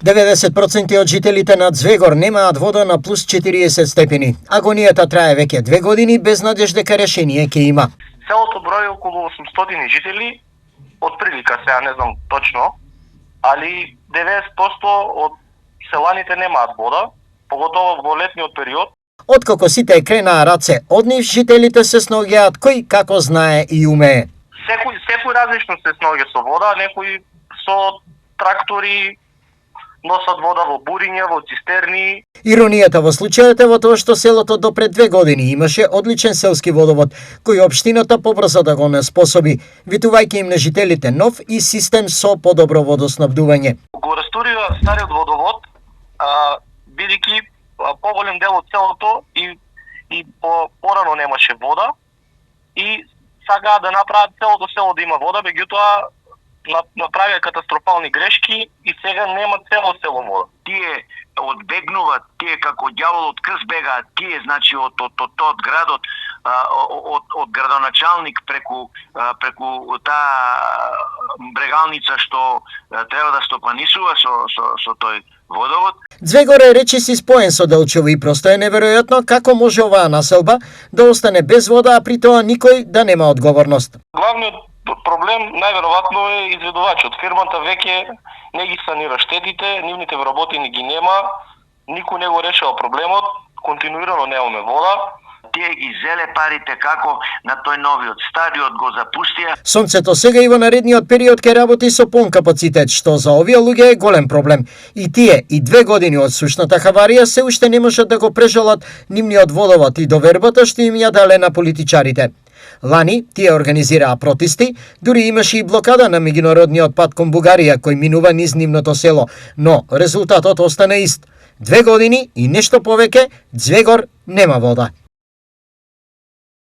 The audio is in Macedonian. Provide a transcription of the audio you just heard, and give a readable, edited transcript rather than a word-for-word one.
90% од жителите на Звегор немаат вода на плюс 40 степени. Агонијата трае веќе 2 години без надеж дека решение ќе има. Селото брои околу 800 жители, од прилика сега не знам точно, али 90% од селаните немаат вода, поготово во летниот период. Откако сите кренаа раце од нив, жителите се снаоѓаат кој како знае и умее. Секој различно се снаоѓа со вода, некои со трактори носат вода во буриња, во цистерни. Иронијата во случајот е во тоа што селото до пред 2 години имаше одличен селски водовод, кој општината побрза да го неспособи, витувајќи им на жителите нов и систем со подобро водоснабдување. Го растурија стариот водовод, бидејќи поголем дел од селото и порано немаше вода и сакаа да направат целото село да има вода, меѓутоа направија катастрофални грешки и сега нема цело село вода. Тие одбегнуваат, тие како ѓавол од крст бегаат, тие значи од градот, од градоначалник преку таа брегалница што треба да стопанисува со тој водовод. Звегор е речиси споен со Делчево и просто е неверојатно како може оваа населба да остане без вода, а при тоа никој да нема одговорност. Главниот проблем најверојатно е изведувачот. Фирмата веќе не ги санира штетите, нивните вработени ги нема, никој не го решава проблемот, континуирано немаме вода. Тие ги зеле парите како на тој новиот, стариот го запустија. Сонцето сега и во наредниот период ќе работи со полн капацитет, што за овие луѓе е голем проблем. И тие и 2 години од сушната хаварија се уште не можат да го прежалат нивниот водовод и довербата што им ја дале на политичарите. Лани тие организираа протести, дури имаше и блокада на меѓународниот пат кон Бугарија кој минува низ нивното село, но резултатот остана ист. 2 години и нешто повеќе, Звегор нема вода.